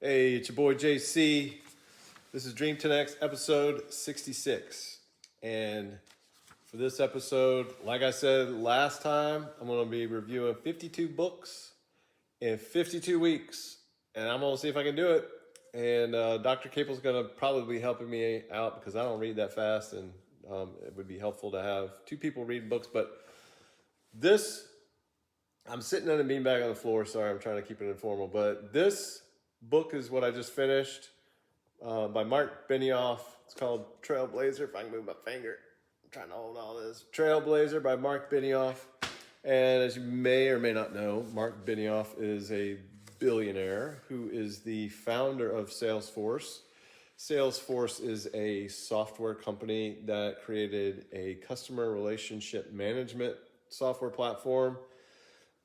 Hey, it's your boy JC. This is Dream10X episode 66. And for this episode, like I said last time, I'm going to be reviewing 52 books in 52 weeks. And I'm going to see if I can do it. And Dr. Capel's going to probably be helping me out because I don't read that fast. And it would be helpful to have two people reading books. But this, I'm sitting on a beanbag on the floor. Sorry, I'm trying to keep it informal. But this book is what I just finished by Mark Benioff. It's called Trailblazer. If I can move my finger, I'm trying to hold all this. Trailblazer by Mark Benioff. And as you may or may not know, Mark Benioff is a billionaire who is the founder of Salesforce. Salesforce is a software company that created a customer relationship management software platform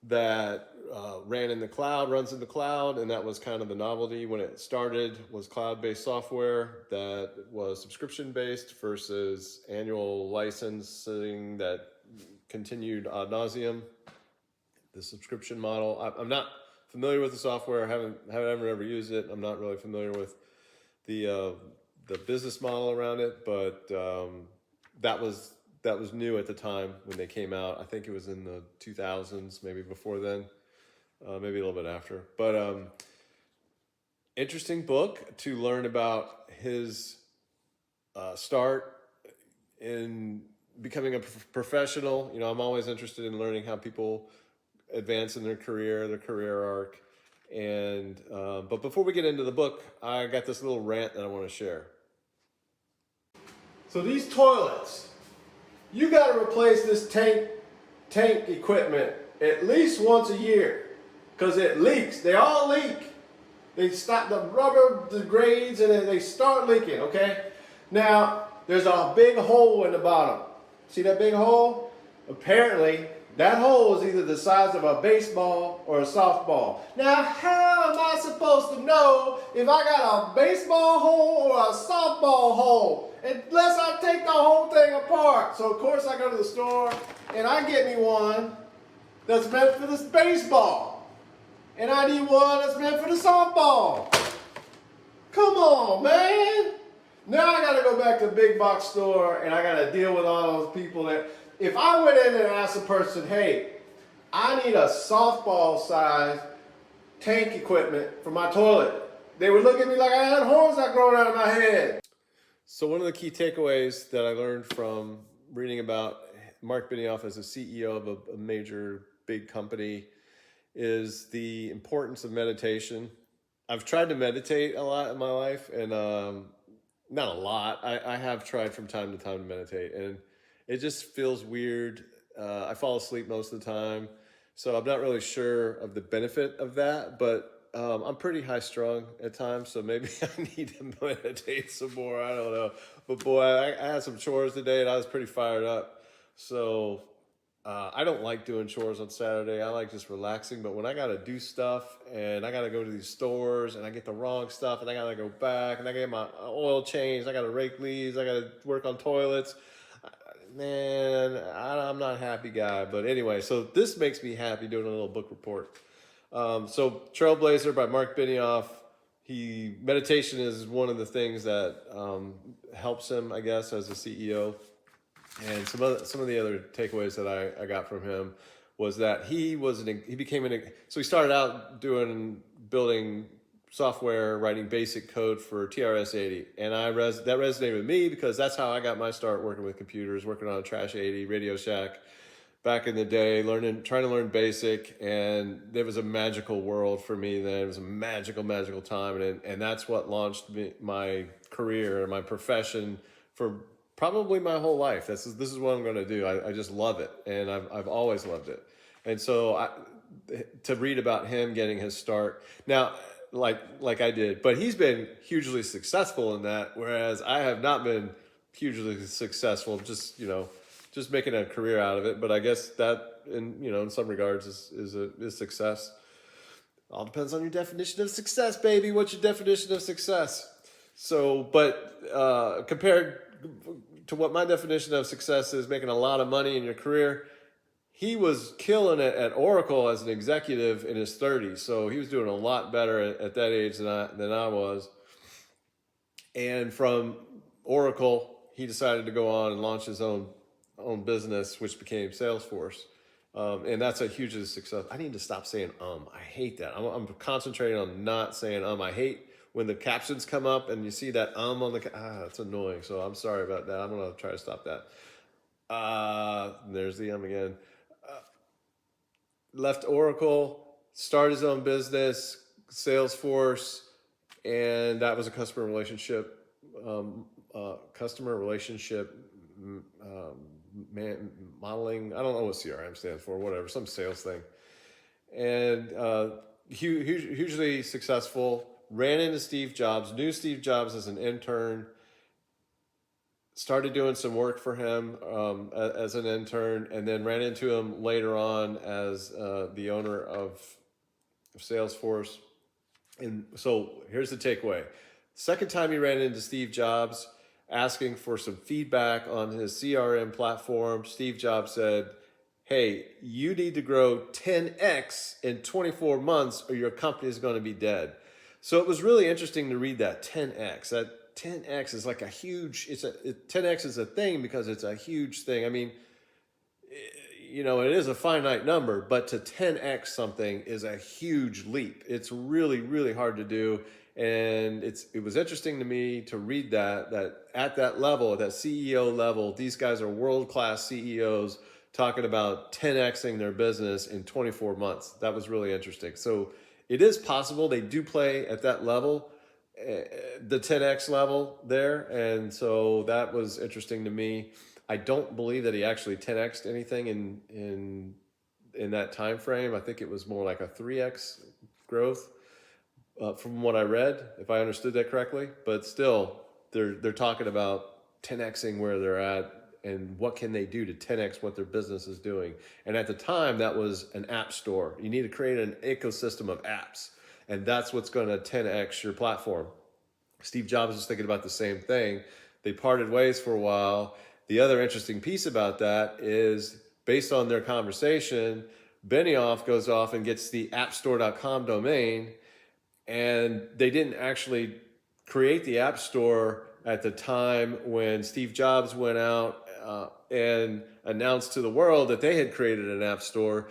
that runs in the cloud, and that was kind of the novelty when it started, was cloud-based software that was subscription-based versus annual licensing that continued ad nauseum. The subscription model, I'm not familiar with the software. I haven't ever used it. I'm not really familiar with the business model around it, but that was new at the time when they came out. I think it was in the 2000s, maybe before then, maybe a little bit after. But interesting book to learn about his start in becoming a professional. You know, I'm always interested in learning how people advance in their career arc. And but before we get into the book, I got this little rant that I want to share. So these toilets, you got to replace this tank equipment at least once a year because it leaks. They all leak. They stop, the rubber degrades and they start leaking, okay? Now, there's a big hole in the bottom. See that big hole? Apparently, that hole is either the size of a baseball or a softball. Now, how am I supposed to know if I got a baseball hole or a softball hole? Unless I take the whole thing apart. So, of course, I go to the store and I get me one that's meant for this baseball. And I need one that's meant for the softball. Come on, man. Now I got to go back to the big box store and I got to deal with all those people that... If I went in and asked a person, hey, I need a softball size tank equipment for my toilet, they would look at me like I had horns that growing out of my head. So one of the key takeaways that I learned from reading about Mark Benioff as a CEO of a major big company is the importance of meditation. I've tried to meditate a lot in my life, and not a lot. I have tried from time to time to meditate, and it just feels weird. I fall asleep most of the time, so I'm not really sure of the benefit of that, but I'm pretty high strung at times, so maybe I need to meditate some more. I don't know. But boy, I had some chores today and I was pretty fired up. So I don't like doing chores on Saturday. I like just relaxing. But when I got to do stuff and I got to go to these stores and I get the wrong stuff and I got to go back and I get my oil changed, I got to rake leaves, I got to work on toilets. Man, I'm not a happy guy. But anyway, so this makes me happy doing a little book report. So Trailblazer by Mark Benioff, meditation is one of the things that helps him, I guess, as a CEO. And some of the other takeaways that I got from him was that so he started out building software, writing basic code for TRS-80, and that resonated with me because that's how I got my start working with computers, working on a Trash 80, Radio Shack. Back in the day, trying to learn basic, and there was a magical world for me then. It was a magical time, and that's what launched my career and my profession for probably my whole life. This is what I'm going to do. I just love it, and I've always loved it. And so to read about him getting his start now, like I did, but he's been hugely successful in that, whereas I have not been hugely successful. Just making a career out of it, but I guess that, in some regards, is success. All depends on your definition of success, baby. What's your definition of success? So, but compared to what my definition of success is, making a lot of money in your career, he was killing it at Oracle as an executive in his 30s. So he was doing a lot better at that age than I was. And from Oracle, he decided to go on and launch his own business, which became Salesforce. And that's a huge success. I need to stop saying I hate that. I'm concentrating on not saying I hate when the captions come up and you see that on the it's annoying. So I'm sorry about that. I'm gonna try to stop that. There's the again. Left Oracle, started his own business, Salesforce, and that was a customer relationship modeling. I don't know what CRM stands for, whatever, some sales thing. And hugely successful. Ran into Steve Jobs, knew Steve Jobs as an intern, started doing some work for him as an intern, and then ran into him later on as the owner of Salesforce. And so here's the takeaway. Second time he ran into Steve Jobs asking for some feedback on his CRM platform, Steve Jobs said, hey, you need to grow 10x in 24 months or your company is going to be dead. So it was really interesting to read that 10x. That 10x is like a huge, 10x is a thing because it's a huge thing. I mean, you know, it is a finite number, but to 10x something is a huge leap. It's really, really hard to do. And it was interesting to me to read that at that level, at that CEO level, these guys are world-class CEOs talking about 10xing their business in 24 months. That was really interesting. So it is possible. They do play at that level, the 10x level there. And so that was interesting to me. I don't believe that he actually 10x'd anything in that time frame. I think it was more like a 3x growth from what I read, if I understood that correctly. But still, they're talking about 10xing where they're at and what can they do to 10x what their business is doing. And at the time, that was an app store. You need to create an ecosystem of apps, and that's what's going to 10x your platform. Steve Jobs was thinking about the same thing. They parted ways for a while. The other interesting piece about that is, based on their conversation, Benioff goes off and gets the appstore.com domain, and they didn't actually create the App Store at the time when Steve Jobs went out and announced to the world that they had created an App Store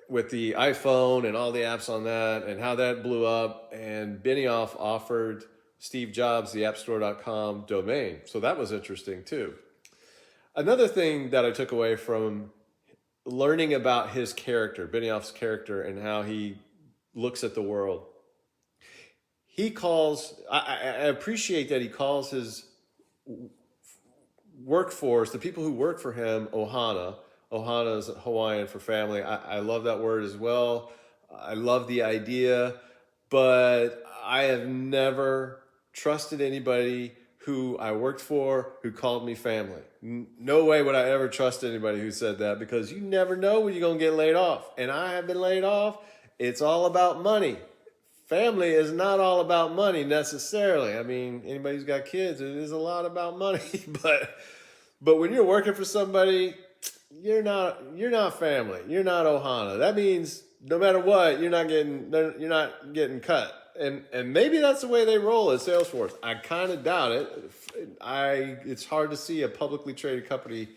with the iPhone and all the apps on that and how that blew up. And Benioff offered Steve Jobs the appstore.com domain. So that was interesting too. Another thing that I took away from learning about his character, Benioff's character, and how he looks at the world, I appreciate that he calls his workforce, the people who work for him, Ohana. Ohana is Hawaiian for family. I love that word as well. I love the idea, but I have never trusted anybody who I worked for who called me family. No way would I ever trust anybody who said that, because you never know when you're going to get laid off. And I have been laid off. It's all about money. Family is not all about money necessarily. I mean, anybody who's got kids, it is a lot about money. But when you're working for somebody, you're not family. You're not Ohana. That means no matter what, you're not getting cut. And maybe that's the way they roll at Salesforce. I kind of doubt it. It's hard to see a publicly traded company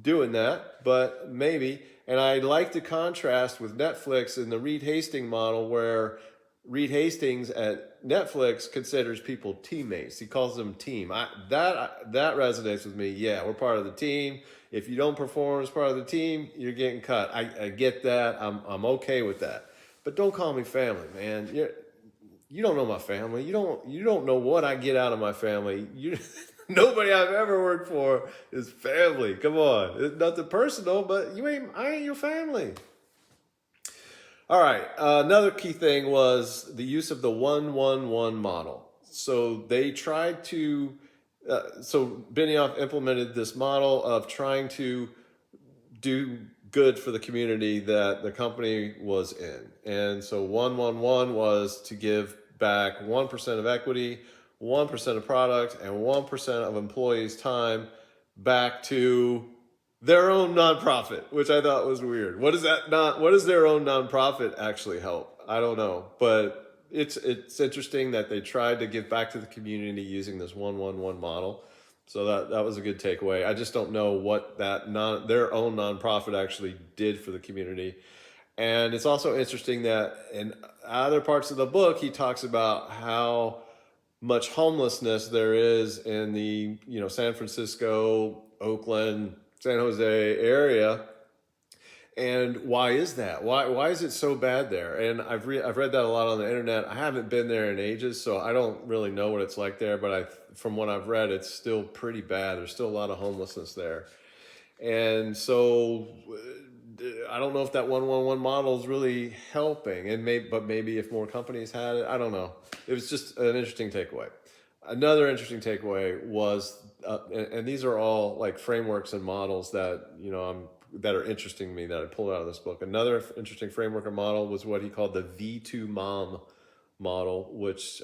doing that, but maybe. And I like the contrast with Netflix and the Reed Hastings model, where Reed Hastings at Netflix considers people teammates. He calls them team. That resonates with me. Yeah, we're part of the team. If you don't perform as part of the team, you're getting cut. I get that. I'm okay with that. But don't call me family, man. You don't know my family. You don't know what I get out of my family. Nobody I've ever worked for is family. Come on. It's nothing personal, but I ain't your family. All right, another key thing was the use of the 1-1-1 model. So they tried to, so Benioff implemented this model of trying to do good for the community that the company was in. And so 1-1-1 was to give back 1% of equity, 1% of product, and 1% of employees' time back to their own nonprofit, which I thought was weird. What does what does their own nonprofit actually help? I don't know, but it's interesting that they tried to give back to the community using this 1-1-1 model. So that was a good takeaway. I just don't know what their own nonprofit actually did for the community. And it's also interesting that in other parts of the book, he talks about how much homelessness there is in the San Francisco, Oakland, San Jose area. And why is that? Why is it so bad there? And I've read that a lot on the internet. I haven't been there in ages, so I don't really know what it's like there. But from what I've read, it's still pretty bad. There's still a lot of homelessness there, and so I don't know if that 1-1-1 model is really helping. But maybe if more companies had it, I don't know. It was just an interesting takeaway. Another interesting takeaway was, and these are all like frameworks and models that that are interesting to me that I pulled out of this book. Another interesting framework or model was what he called the V2 Mom model, which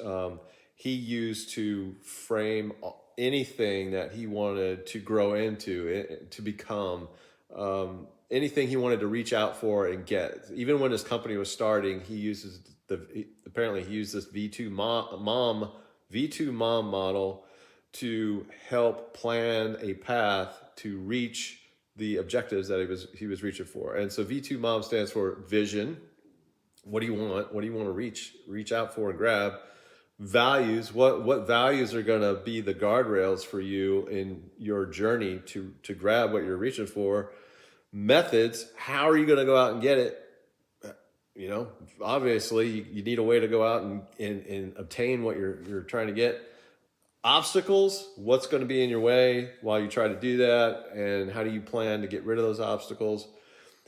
he used to frame anything that he wanted to grow into, to become, anything he wanted to reach out for and get. Even when his company was starting, apparently he used this V2 Mom model to help plan a path to reach the objectives that he was reaching for. And so V2 Mom stands for vision. What do you want? What do you want to reach out for and grab? Values. What values are going to be the guardrails for you in your journey to grab what you're reaching for? Methods. How are you going to go out and get it? Obviously you need a way to go out and obtain what you're trying to get. Obstacles, what's going to be in your way while you try to do that, and how do you plan to get rid of those obstacles?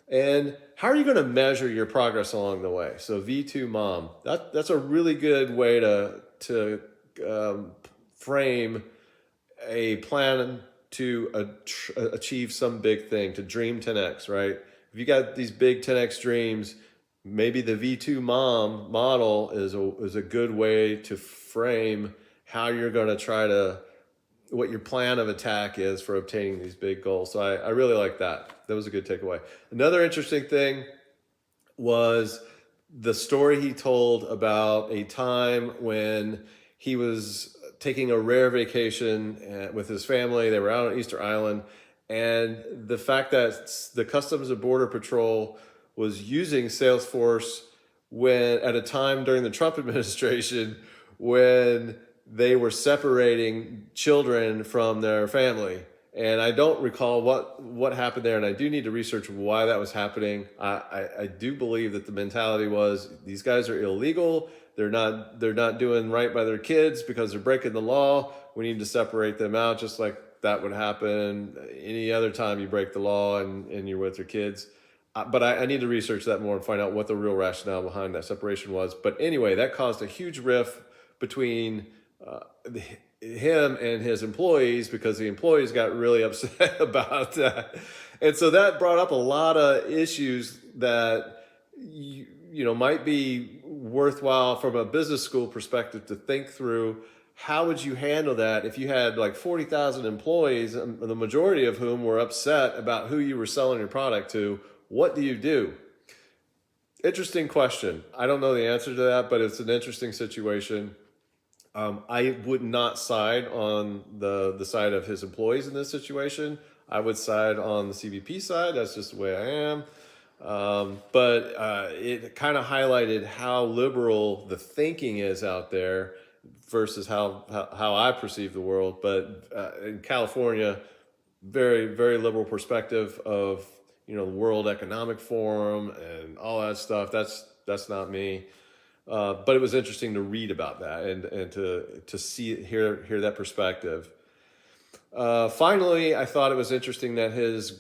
And how are you going to measure your progress along the way? So V2 Mom, that's a really good way to frame a plan to achieve some big thing, to dream 10X, right? If you got these big 10X dreams, maybe the V2 Mom model is a good way to frame how you're going to try what your plan of attack is for obtaining these big goals. So I really like that. That was a good takeaway. Another interesting thing was the story he told about a time when he was taking a rare vacation with his family. They were out on Easter Island, and the fact that the Customs and Border Patrol was using Salesforce at a time during the Trump administration when they were separating children from their family. And I don't recall what happened there, and I do need to research why that was happening. I do believe that the mentality was these guys are illegal. They're not doing right by their kids because they're breaking the law. We need to separate them out, just like that would happen any other time you break the law and you're with your kids. But I need to research that more and find out what the real rationale behind that separation was. But anyway, that caused a huge rift between him and his employees, because the employees got really upset about that. And so that brought up a lot of issues that might be worthwhile from a business school perspective to think through. How would you handle that if you had like 40,000 employees, the majority of whom were upset about who you were selling your product to? What do you do? Interesting question. I don't know the answer to that, but it's an interesting situation. I would not side on the side of his employees in this situation. I would side on the CBP side. That's just the way I am. But it kind of highlighted how liberal the thinking is out there versus how I perceive the world. But in California, very, very liberal perspective of the World Economic Forum and all that stuff. That's not me. But it was interesting to read about that and to hear that perspective. Finally, I thought it was interesting that his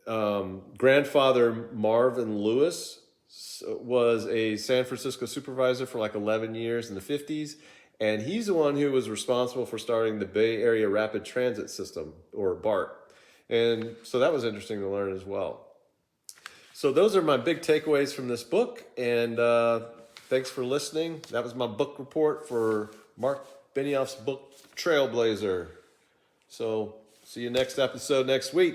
grandfather, Marvin Lewis, was a San Francisco supervisor for like 11 years in the 50s. And he's the one who was responsible for starting the Bay Area Rapid Transit System, or BART. And so that was interesting to learn as well. So those are my big takeaways from this book. And thanks for listening. That was my book report for Mark Benioff's book, Trailblazer. So see you next episode next week.